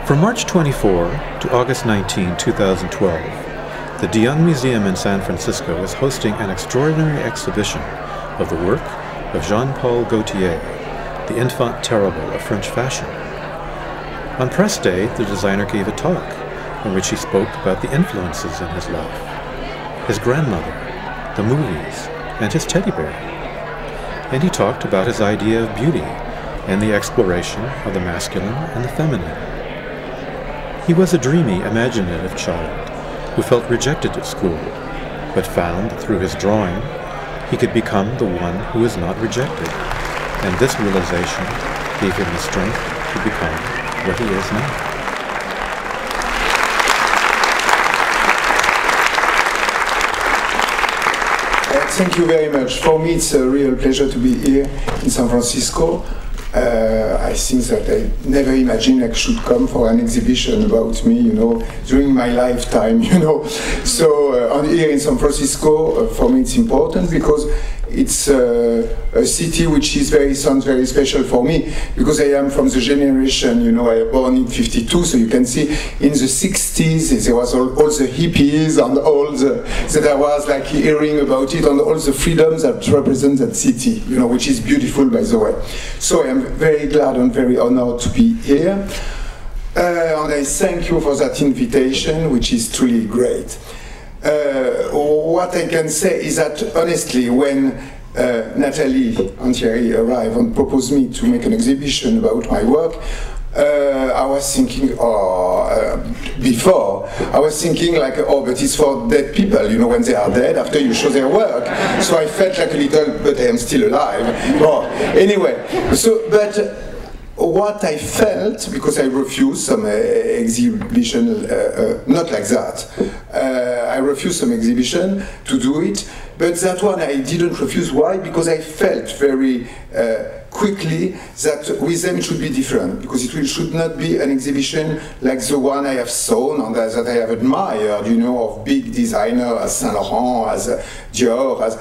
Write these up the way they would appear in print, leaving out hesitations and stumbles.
From March 24 to August 19, 2012, the de Young Museum in San Francisco is hosting an extraordinary exhibition of the work of Paul Gaultier, the enfant terrible of French fashion. On press day, the designer gave a talk in which he spoke about the influences in his life, his grandmother, the movies, and his teddy bear. And he talked about his idea of beauty and the exploration of the masculine and the feminine. He was a dreamy, imaginative child who felt rejected at school, but found that through his drawing he could become the one who is not rejected, and this realization gave him the strength to become what he is now. Thank you very much. For me, it's a real pleasure to be here in San Francisco. I think that I never imagined I should come for an exhibition about me, during my lifetime, So here in San Francisco, for me, it's important because it's a city which is sounds very special for me, because I am from the generation, I was born in '52, so you can see in the '60s there was all the hippies and all that I was like hearing about it, and all the freedoms that represent that city, which is beautiful, by the way. So I am very glad and very honored to be here, and I thank you for that invitation, which is truly great. What I can say is that, honestly, when Nathalie and Thierry arrived and proposed me to make an exhibition about my work, I was thinking, before, I was thinking like, but it's for dead people, when they are dead, after you show their work. So I felt like a little, but I am still alive. Well, anyway, but what I felt, because I refused some exhibition, not like that. I refused some exhibition to do it, but that one I didn't refuse. Why? Because I felt very quickly that with them it should be different, because it should not be an exhibition like the one I have seen and that I have admired, of big designers as Saint Laurent, as Dior,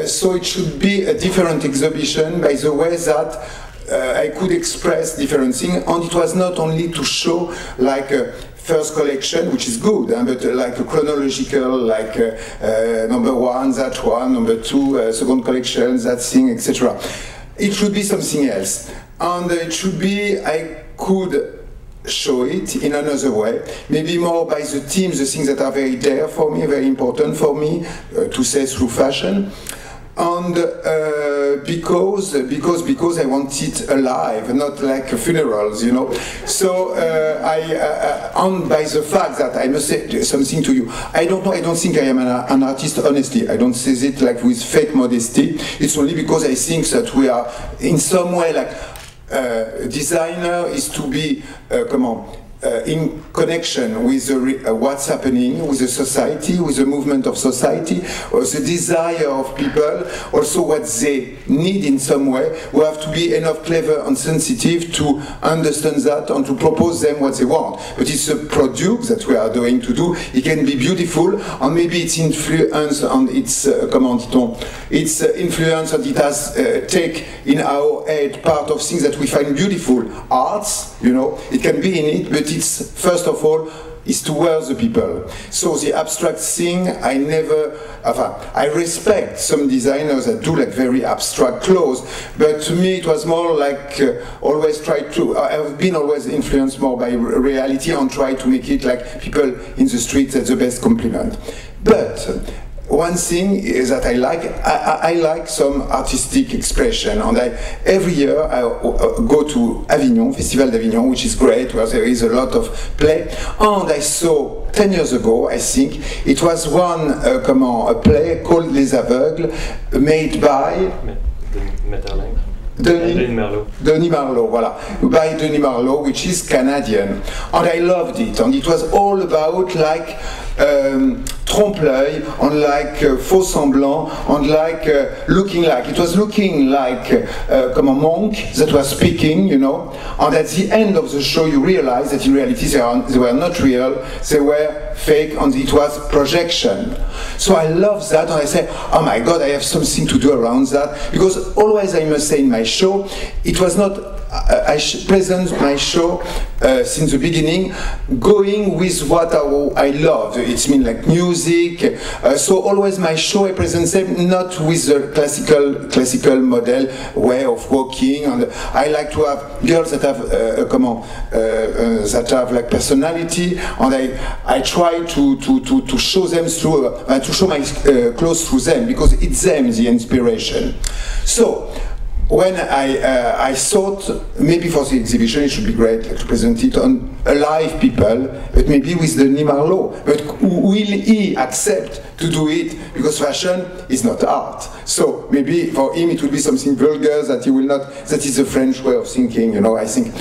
so it should be a different exhibition by the way that I could express different things, and it was not only to show like a first collection, which is good, but like a chronological, like number one, that one, number two, second collection, that thing, etc. It should be something else, and it should be, I could show it in another way, maybe more by the themes, the things that are very dear for me, very important for me, to say through fashion. And because I want it alive, not like funerals, So and by the fact that I must say something to you, I don't know. I don't think I am an artist. honestly. I don't say it like with fake modesty. It's only because I think that we are in some way like designer is to be in connection with what's happening with the society, with the movement of society, or the desire of people, also what they need in some way. We have to be enough clever and sensitive to understand that and to propose them what they want. But it's a product that we are going to do. It can be beautiful, and maybe it's influence and it's it's influence and it has take in our head part of things that we find beautiful. Arts, it can be in it, but it's first of all is to wear the people. So the abstract thing, I respect some designers that do like very abstract clothes, but to me it was more like always try to, I have been always influenced more by reality and try to make it like people in the streets, that's the best compliment. But one thing is that I like some artistic expression, and every year I go to Avignon, Festival d'Avignon, which is great, where there is a lot of play, and I saw 10 years ago, I think, it was a play called Les Aveugles, made by Denis Marlowe, voilà, by Denis Marlowe, which is Canadian, and I loved it, and it was all about like trompe-l'œil, and like faux semblant, and like looking like, it was looking like a monk that was speaking, and at the end of the show you realize that in reality they were not real, they were fake, and it was projection. So I love that, and I say, oh my God, I have something to do around that, because always I must say in my show, it was not I present my show since the beginning, going with what I love. It's mean like music. So always my show I present them not with the classical model way of walking. And I like to have girls that have that have like personality, and I try to show them through to show my clothes through them, because it's them the inspiration. So when I thought maybe for the exhibition it should be great to present it on alive people, but maybe with the Marlowe. But will he accept to do it? Because fashion is not art. So maybe for him it will be something vulgar that he will not. That is the French way of thinking, you know. I think.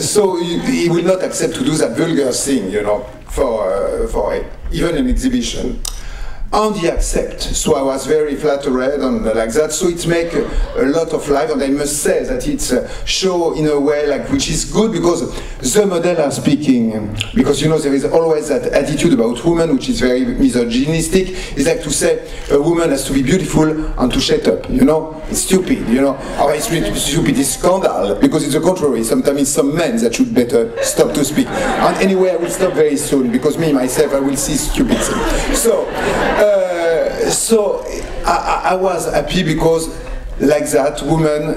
So he will not accept to do that vulgar thing, you know, for even an exhibition. And he accepts, so I was very flattered and like that. So it makes a lot of life, and I must say that it's a show in a way like which is good, because the model are speaking. Because you know there is always that attitude about women which is very misogynistic. It's like to say a woman has to be beautiful and to shut up. You know, it's stupid. You know, or it's really stupid. It's scandal, because it's the contrary. Sometimes it's some men that should better stop to speak. And anyway, I will stop very soon, because me myself I will see stupid things. So I was happy, because like that, women,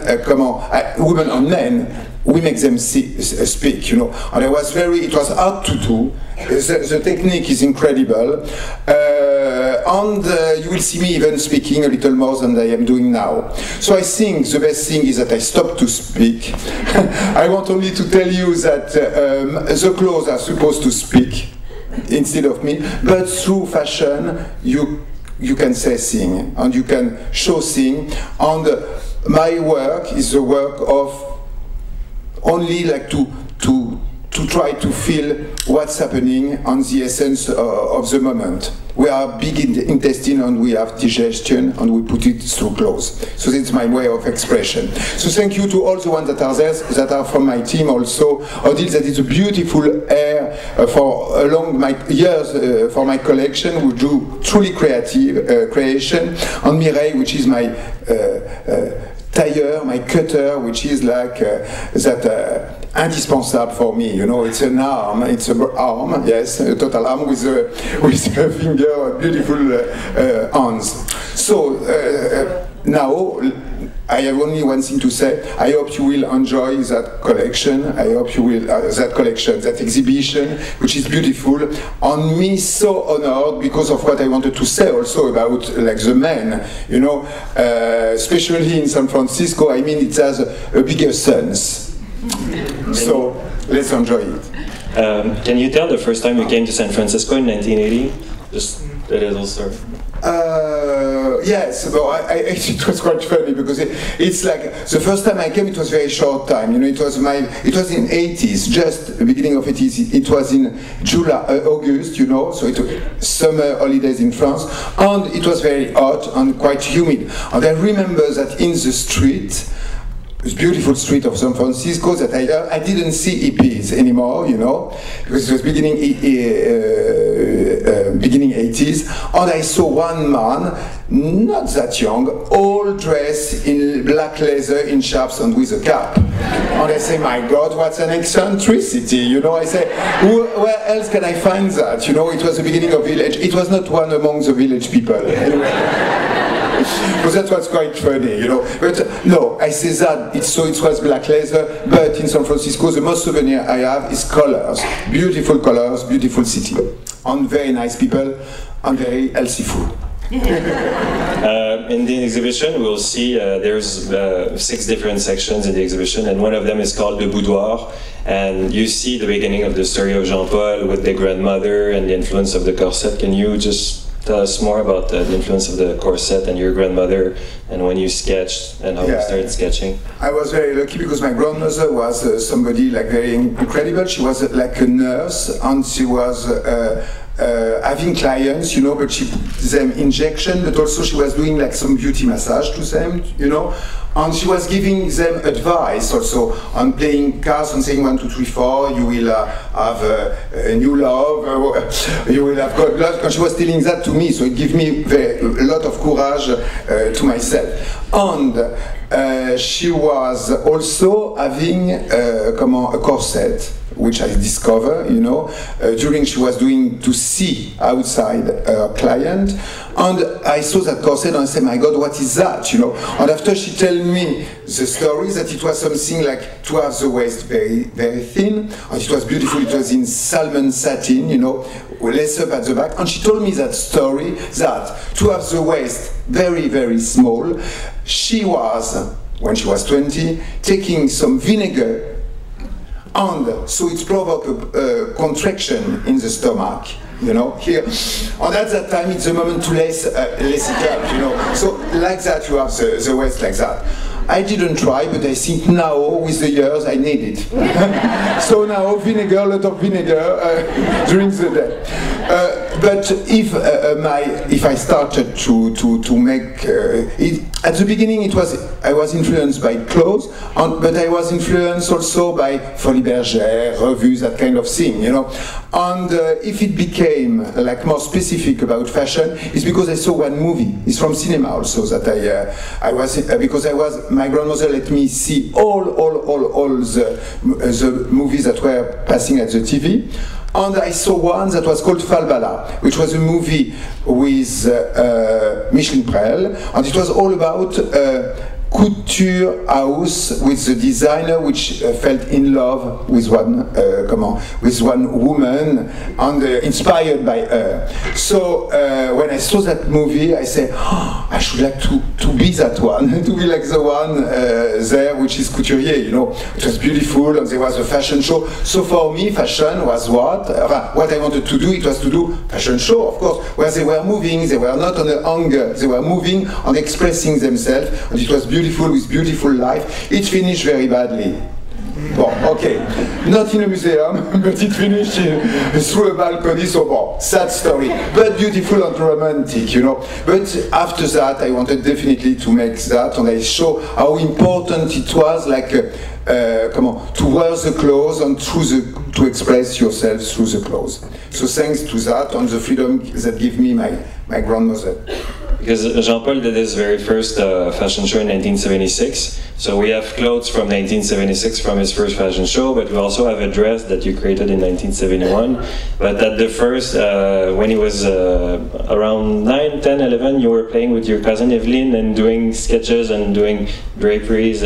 women and men, we make them speak, you know. And I was it was hard to do. The technique is incredible. And you will see me even speaking a little more than I am doing now. So I think the best thing is that I stop to speak. I want only to tell you that the clothes are supposed to speak instead of me, but through fashion you can say thing, and you can show thing, and my work is the work of only like to try to feel what's happening on the essence of the moment. We are big in the intestine, and we have digestion, and we put it through clothes. So that's my way of expression. So thank you to all the ones that are there, that are from my team also. Odile, that is a beautiful hair for along my years for my collection, who do truly creative creation. And Mireille, which is my tailleur, my cutter, which is like indispensable for me. You know, it's an arm, it's an arm, yes, a total arm with a finger, beautiful hands. So now I have only one thing to say. I hope you will enjoy that collection. I hope you will that exhibition, which is beautiful. On me, so honored because of what I wanted to say also about like the men. You know, especially in San Francisco. I mean, it has a bigger sense. So let's enjoy it. Can you tell the first time you came to San Francisco in 1980? Just a little story. Yes, but it was quite funny, because it's like the first time I came, it was very short time. You know, it was in 80s, just the beginning of 80s. It was in August, you know, so it was summer holidays in France, and it was very hot and quite humid. And I remember that in the street, this beautiful street of San Francisco, that I didn't see hippies anymore, you know, because it was beginning 80s, and I saw one man, not that young, all dressed in black leather, in chaps and with a cap. And I say, my God, what an eccentricity, you know. I say, where else can I find that? You know, it was the beginning of village. It was not one among the village people. Anyway. Because that was quite funny, you know. But no, I say that it was black leather, but in San Francisco the most souvenir I have is colors, beautiful city, and very nice people, and very healthy food. In the exhibition, we'll see there's 6 different sections in the exhibition, and one of them is called the boudoir. And you see the beginning of the story of Jean-Paul with the grandmother and the influence of the corset. Can you just tell us more about the influence of the corset and your grandmother, and when you sketched and how you started sketching? I was very lucky, because my grandmother was somebody like very incredible. She was like a nurse, and she was having clients, you know, but she put them injection, but also she was doing like some beauty massage to them, you know, and she was giving them advice also on playing cards and saying 1, 2, 3, 4, you will have a new love, you will have God love, and she was telling that to me, so it gave me a lot of courage to myself. And she was also having a corset, which I discovered, you know, during she was doing to see outside her client, and I saw that corset and I said, my God, what is that, you know? And after she told me the story, that it was something like to have the waist very, very thin, and it was beautiful, it was in salmon satin, you know, less up at the back, and she told me that story, that to have the waist very, very small, she was, when she was 20, taking some vinegar, and so it provoked a contraction in the stomach, you know, here. And at that time, it's the moment to lace it up, you know. So like that, you have the waist like that. I didn't try, but I think now, with the years, I need it. So now, vinegar, a lot of vinegar during the day. But if I started to make it, at the beginning, I was influenced by clothes, but I was influenced also by Folies Bergère, revues, that kind of thing, you know. And if it became like more specific about fashion, it's because I saw one movie. It's from cinema also that I was because my grandmother let me see all the movies that were passing at the TV. And I saw one that was called Falbala, which was a movie with Micheline Prel, and it was all about couture house with the designer which fell in love with one woman and inspired by her. So when I saw that movie, I said, oh, I should like to be that one, to be like the one there, which is couturier, you know. It was beautiful, and there was a fashion show. So for me, fashion was what I wanted to do. It was to do fashion show, of course, where they were moving, they were not on a hanger, they were moving and expressing themselves, and it was beautiful with beautiful life. It finished very badly. Bon, okay, not in a museum, but it finished through a balcony, so bon, sad story, but beautiful and romantic, you know. But after that, I wanted definitely to make that, and I show how important it was, like, to wear the clothes and to express yourself through the clothes. So thanks to that, and the freedom that gave me my grandmother. Because Jean-Paul did his very first fashion show in 1976. So we have clothes from 1976 from his first fashion show, but we also have a dress that you created in 1971. But at the first, when he was around 9, 10, 11, you were playing with your cousin Evelyn and doing sketches and doing draperies,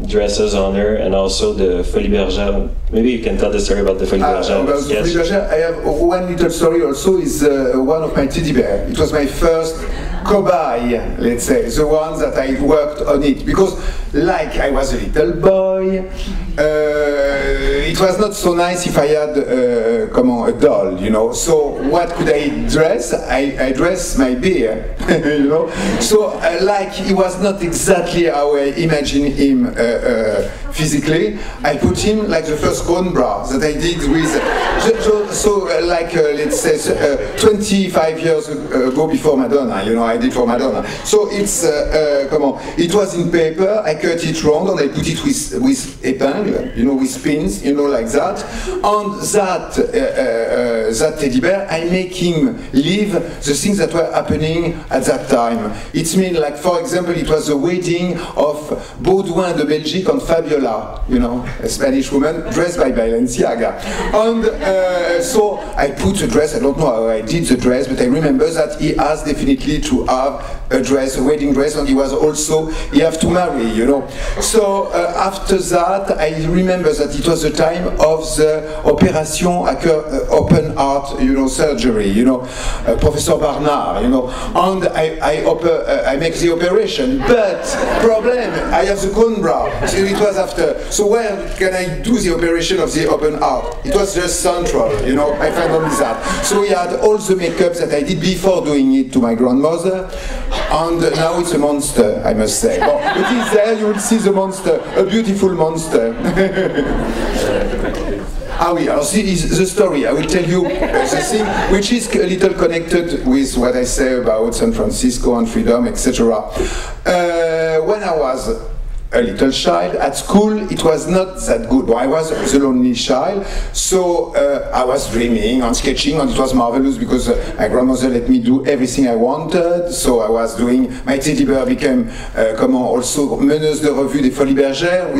dresses on her, and also the Folies Bergère. Maybe you can tell the story about the Folies Bergère. About the Folies Bergère, I have one little story also, is one of my teddy bear. It was my first cobaye, let's say, the one that I worked on it, because like I was a little boy, it was not so nice if I had a doll, you know. So what could I dress? I dressed my bear, you know. So like he was not exactly how I imagined him physically, I put him like the first cone bra that I did with, let's say 25 years ago before Madonna, you know, I did for Madonna. So it's, it was in paper, I cut it round and I put it with épingle, you know, with pins, you know, like that. And that teddy bear, I make him live the things that were happening at that time. It means, like, for example, it was the wedding of Baudouin de Belgique and Fabiola, you know, a Spanish woman, dressed by Balenciaga. And so I put a dress, I don't know how I did the dress, but I remember that he asked definitely to have a dress, a wedding dress, and he was also, he have to marry, you know. So after that, I remember that it was the time of the operation open heart, you know, surgery, you know, Professor Barnard, you know, and I make the operation, but problem, I have the cone bra, so it was after. So where can I do the operation of the open heart? It was just central, you know, I found only that. So he had all the makeup that I did before doing it to my grandmother, and now it's a monster, I must say. Well, but it's there, you will see the monster, a beautiful monster. Ah oui, alors this is the story. I will tell you the thing which is a little connected with what I say about San Francisco and freedom, etc. When I was a little child. At school, it was not that good. Well, I was the lonely child, so I was dreaming and sketching, and it was marvelous because my grandmother let me do everything I wanted. So I was doing, my teddy bear became, also meneuse de revue des Folies Bergères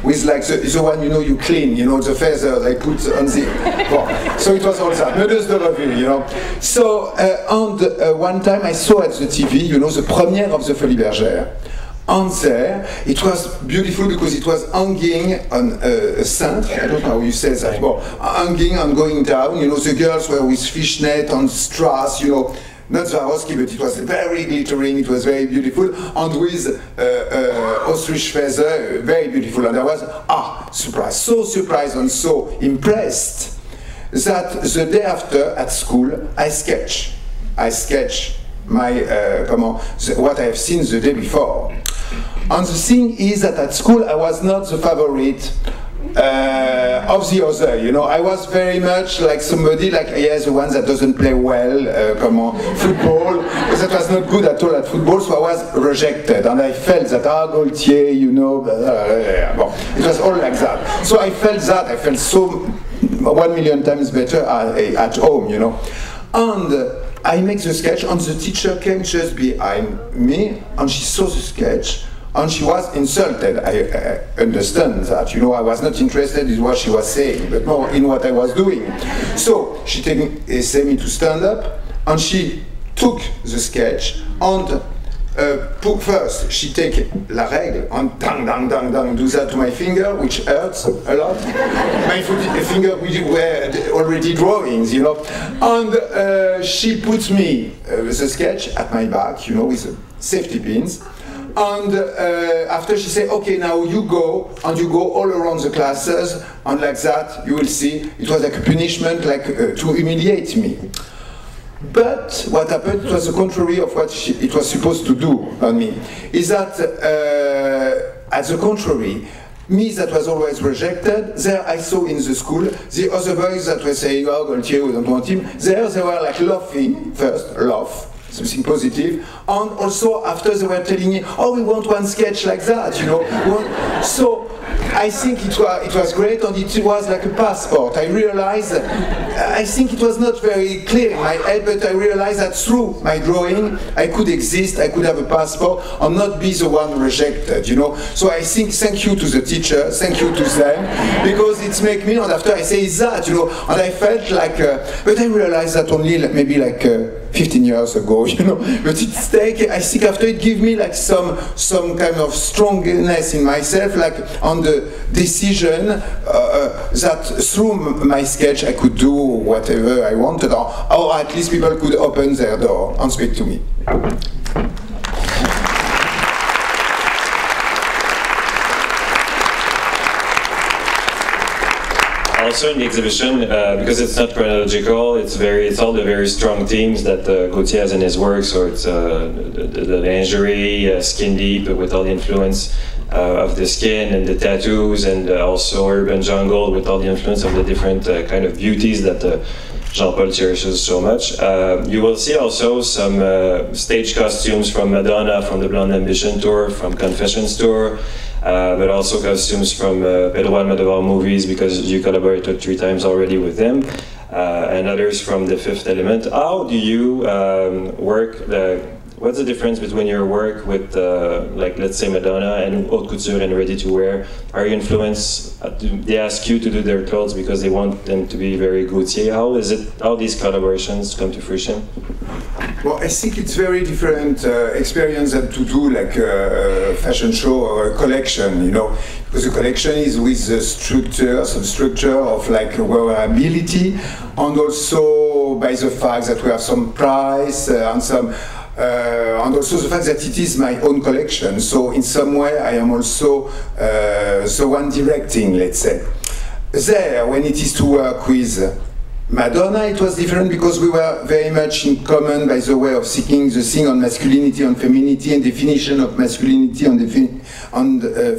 with like the one, you clean, the feathers I put on the, well, so it was all that, meneuse de revue, So, and one time I saw at the TV, the premiere of the Folies Bergères. And there, it was beautiful because it was hanging on a cintre, I don't know how you say that, well, hanging and going down, the girls were with fishnet and strass, not Swarovski, but it was very glittering, it was very beautiful, and with ostrich feather, very beautiful, and I was, surprised, so surprised and so impressed that the day after at school, I sketch my, what I have seen the day before. And the thing is that at school I was not the favorite of the other, I was very much like somebody like, the one that doesn't play well, football, that was not good at all at football, so I was rejected, and I felt that, Gaultier, it was all like that. So I felt that, I felt so 1 million times better at home, And I make the sketch, and the teacher came just behind me, and she saw the sketch, and she was insulted. I understand that, I was not interested in what she was saying, but more in what I was doing. So she said me to stand up, and she took the sketch, and first she take la règle, and dang, dang, dang, dang, do that to my finger, which hurts a lot. My finger were already drawings, And she put me the sketch at my back, with safety pins. And after she said, okay, now you go, and you go all around the classes, and like that, you will see, it was like a punishment, like to humiliate me. But what happened, it was the contrary of what it was supposed to do on me, is that, at the contrary, me that was always rejected, there I saw in the school, the other boys that were saying, Gaultier, we don't want him, there they were like laughing, first, laugh, something positive, and also after they were telling me, we want one sketch like that, So I think it was great, and it was like a passport. I realized, I think it was not very clear in my head, but I realized that through my drawing, I could exist, I could have a passport, and not be the one rejected, So I think, thank you to the teacher, thank you to them, because it's make me, and after I say that, and I felt like, but I realized that only maybe 15 years ago, but it's take, I think after it gave me like some kind of strongness in myself, like on the decision that through my sketch I could do whatever I wanted, or at least people could open their door and speak to me. Also in the exhibition, because it's not chronological, it's all the very strong themes that Gaultier has in his work. So it's the lingerie, skin deep, with all the influence of the skin and the tattoos, and also urban jungle with all the influence of the different kind of beauties that Jean-Paul cherishes so much. You will see also some stage costumes from Madonna, from the Blonde Ambition tour, from Confessions tour. But also costumes from Pedro Almodovar movies, because you collaborated 3 times already with him, and others from The Fifth Element. How do you work? What's the difference between your work with, like, let's say Madonna and haute couture and ready to wear? Are you influenced? They ask you to do their clothes because they want them to be very Gaultier. How these collaborations come to fruition? Well, I think it's very different experience than to do like a fashion show or a collection, because the collection is with the structure, some structure of like wearability, and also by the fact that we have some price and some. And also the fact that it is my own collection, so in some way I am also the one directing, let's say. There, when it is to work with Madonna, it was different because we were very much in common by the way of seeking the thing on masculinity and femininity and definition of masculinity and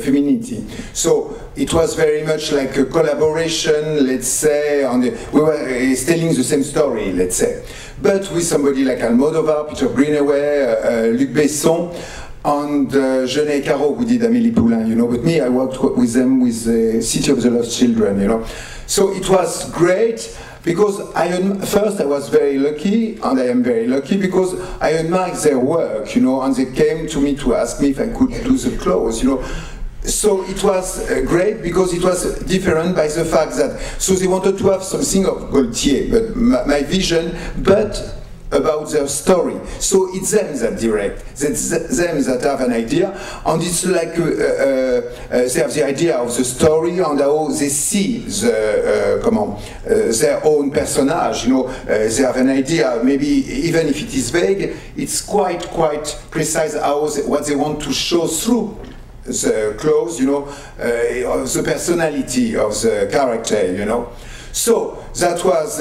femininity. So it was very much like a collaboration, let's say, we were telling the same story, let's say. But with somebody like Almodovar, Peter Greenaway, Luc Besson, and Jeunet et Caro, who did Amélie Poulain, you know, but me, I worked with them with City of the Lost Children, you know. So it was great, because first I was very lucky, and I am very lucky, because I admired their work, you know, and they came to me to ask me if I could do the clothes, you know. So it was great, because it was different by the fact that, so they wanted to have something of Gaultier, but my vision, but about their story. So it's them that direct, it's them that have an idea, and it's like they have the idea of the story and how they see their own personage. You know, they have an idea, maybe even if it is vague, it's quite precise what they want to show through the clothes, you know, the personality of the character, you know. So that was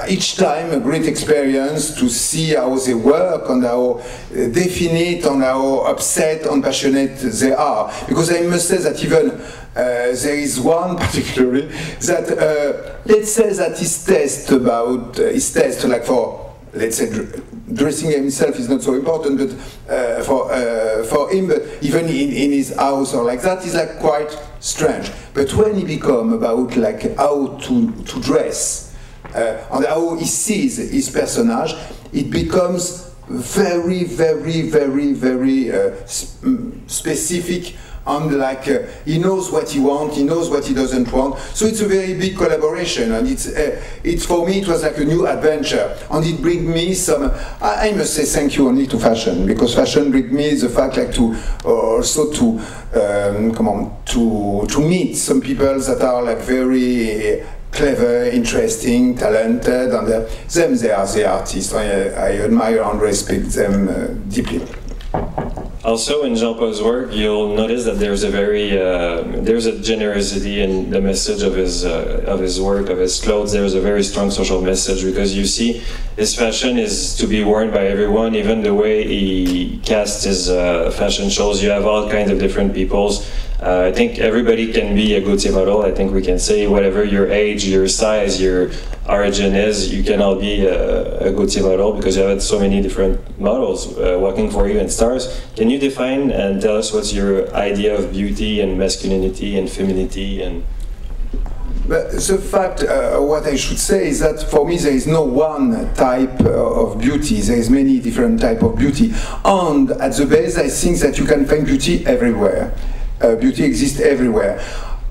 each time a great experience to see how they work and how definite and how upset and passionate they are. Because I must say that even there is one particularly that let's say that his test like for, let's say, dressing himself is not so important, but for him, but even in his house or like that, is like quite strange. But when he become about like how to dress and how he sees his personage, it becomes very specific. And like he knows what he wants, he knows what he doesn't want. So it's a very big collaboration, and it's for me it was like a new adventure, and it brings me some. I must say thank you only to fashion, because fashion brings me the fact like to also to meet some people that are like very clever, interesting, talented, and they are the artists. I admire and respect them deeply. Also, in Jean-Paul's work, you'll notice that there's a generosity in the message of his work, of his clothes. There's a very strong social message, because you see his fashion is to be worn by everyone. Even the way he casts his fashion shows, you have all kinds of different peoples. I think everybody can be a Gaultier model. I think we can say whatever your age, your size, your origin is, you can all be a Gaultier model, because you have so many different models working for you in stars. Can you define and tell us what's your idea of beauty and masculinity and femininity? And but the fact, what I should say is that for me there is no one type of beauty. There is many different types of beauty, and at the base I think that you can find beauty everywhere. Beauty exists everywhere.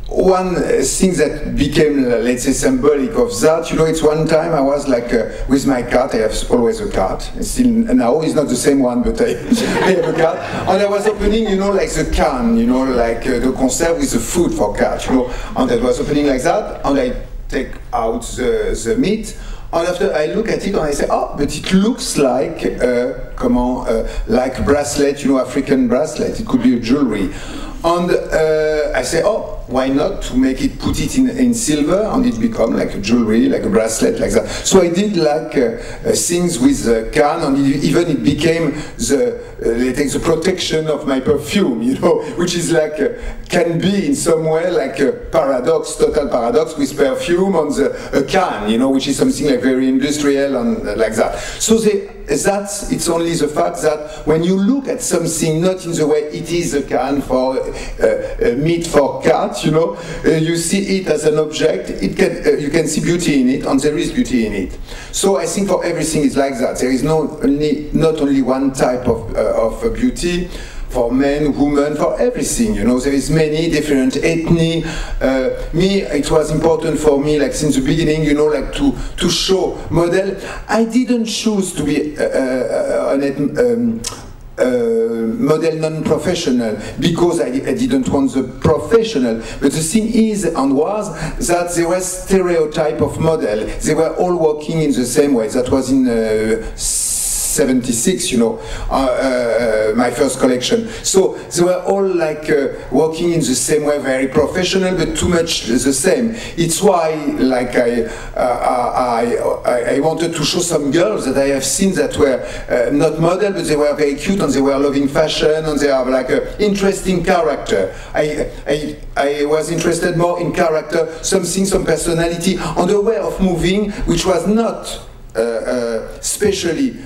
One thing that became, let's say, symbolic of that, you know, it's one time I was like with my cat. I have always a cat. Still now it's not the same one, but I have a cat. And I was opening, you know, like the can, you know, like the conserve with the food for cat, you know. And I was opening like that, and I take out the meat. And after I look at it and I say, oh, but it looks like, like bracelet, you know, African bracelet. It could be a jewelry. And I say, oh, why not to make it, put it in silver, and it become like a jewelry, like a bracelet, like that. So I did like things with the can, and even it became the protection of my perfume, you know, which is like can be in some way like a paradox, total paradox with perfume on the can, you know, which is something like very industrial and like that. So it's only the fact that when you look at something not in the way it is a can for meat for cat, you know, you see it as an object. You can see beauty in it, and there is beauty in it. So I think for everything is like that. There is not only one type of beauty. For men, women, for everything, you know, there is many different ethnic. It was important for me, like since the beginning, you know, like to show model. I didn't choose to be model non-professional because I didn't want the professional. But the thing is and was that there was stereotype of model. They were all working in the same way. That was in 76, you know, my first collection. So they were all like working in the same way, very professional, but too much the same. It's why, like, I wanted to show some girls that I have seen that were not model, but they were very cute and they were loving fashion and they have like an interesting character. I was interested more in character, some personality, and a way of moving which was not especially,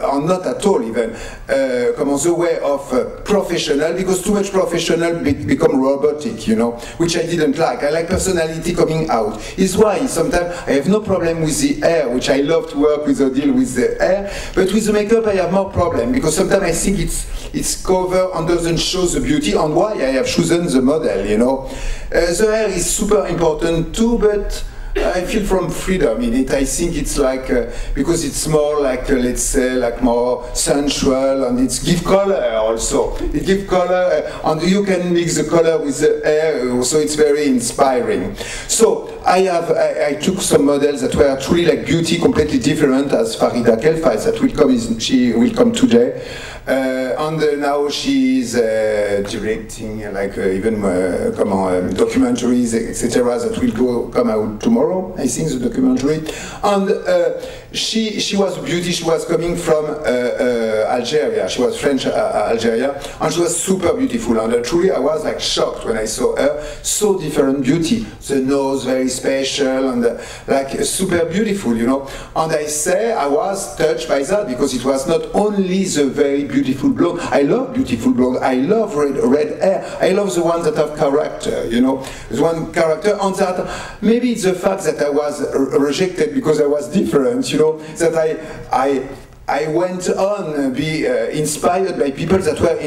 or not at all even, the way of professional, because too much professional become robotic, you know, which I didn't like. I like personality coming out. It's why sometimes I have no problem with the hair, which I love to work with or deal with the hair, but with the makeup I have more problem, because sometimes I think it's cover and doesn't show the beauty, and why I have chosen the model, you know. The hair is super important too, but I feel from freedom in it. I think it's like, because it's more like, let's say, like more sensual, and it's give color also. It gives color, and you can mix the color with the hair, so it's very inspiring. So I took some models that were truly like beauty, completely different, as Farida Kelfais, that will come, she will come today. And now she's directing like even documentaries, etc. that will come out tomorrow, I think, the documentary. And she was beauty. She was coming from Algeria. She was French Algeria, and she was super beautiful. And truly, I was like shocked when I saw her. So different beauty. The nose very special and like super beautiful, you know. And I was touched by that, because it was not only the very beautiful blonde. I love beautiful blonde. I love red hair. I love the ones that have character, you know. The one character, and that maybe it's the fact that I was rejected because I was different, you know, that I went on be inspired by people that were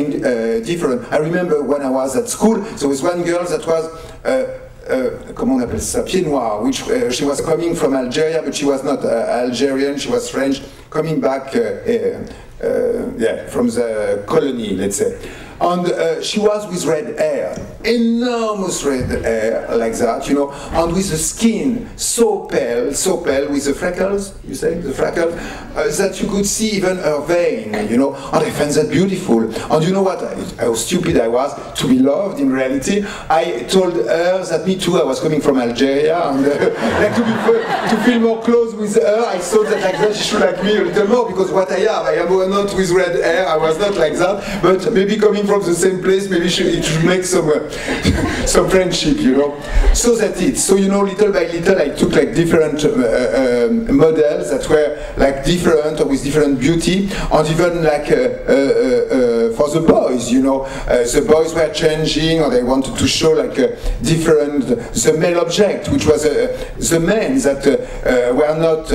different. I remember when I was at school, there was one girl that was comment on appelle ça, pied noir, which she was coming from Algeria, but she was not Algerian, she was French, coming back from the colony, let's say. And she was with red hair, enormous red hair, like that, you know, and with the skin so pale, with the freckles, you say, the freckles, that you could see even her vein, you know, and I found that beautiful. And you know what, how stupid I was to be loved in reality. I told her that me too, I was coming from Algeria, and like to feel more close with her, I thought that like that she should like me a little more, because what I am not with red hair, I was not like that, but maybe coming from the same place, maybe it should make some friendship, you know. So that's it. So, you know, little by little, I took like different models that were like different or with different beauty, and even like for the boys, you know, the boys were changing, and they wanted to show like different the male object, which was the men that were not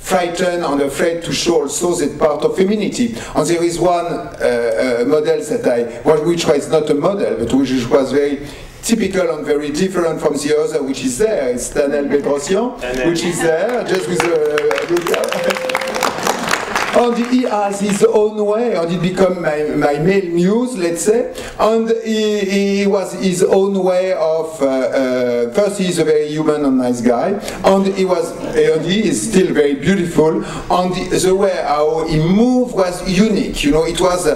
frightened and afraid to show also that part of femininity. And there is one model that which was not a model, but which was very typical and very different from the other, which is there. It's Daniel Bedrosian, which is there, just with a and he has his own way, and it became my male muse, let's say. And he was his own way of. First, he's a very human and nice guy, and he is still very beautiful. And the way how he moved was unique. You know, it was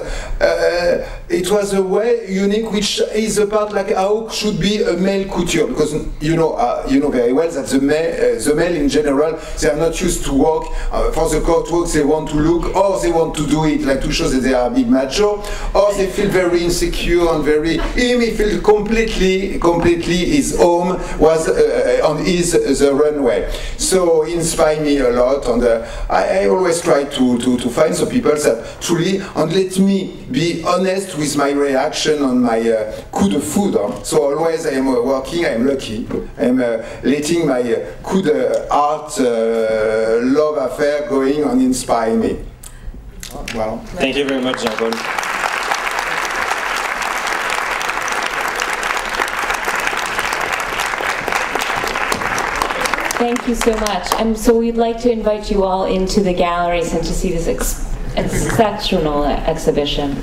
a way unique, which is about like how should be a male couture, because you know very well that the male in general, they are not used to walk for the catwalk. They want to look, or they want to do it like to show that they are a big macho, or they feel very insecure and very. He feel completely his home was on the runway. So he inspired me a lot, and I always try to find some people that truly, and let me be honest with my reaction on my coup de foudre. So always I am working, I am lucky, I am letting my coup de art love affair going and inspire me. Wow. Thank you very much, Jean-Paul. Thank you so much. And so we'd like to invite you all into the galleries and to see this exceptional exhibition.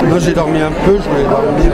Moi j'ai dormi un peu, je voulais dormir.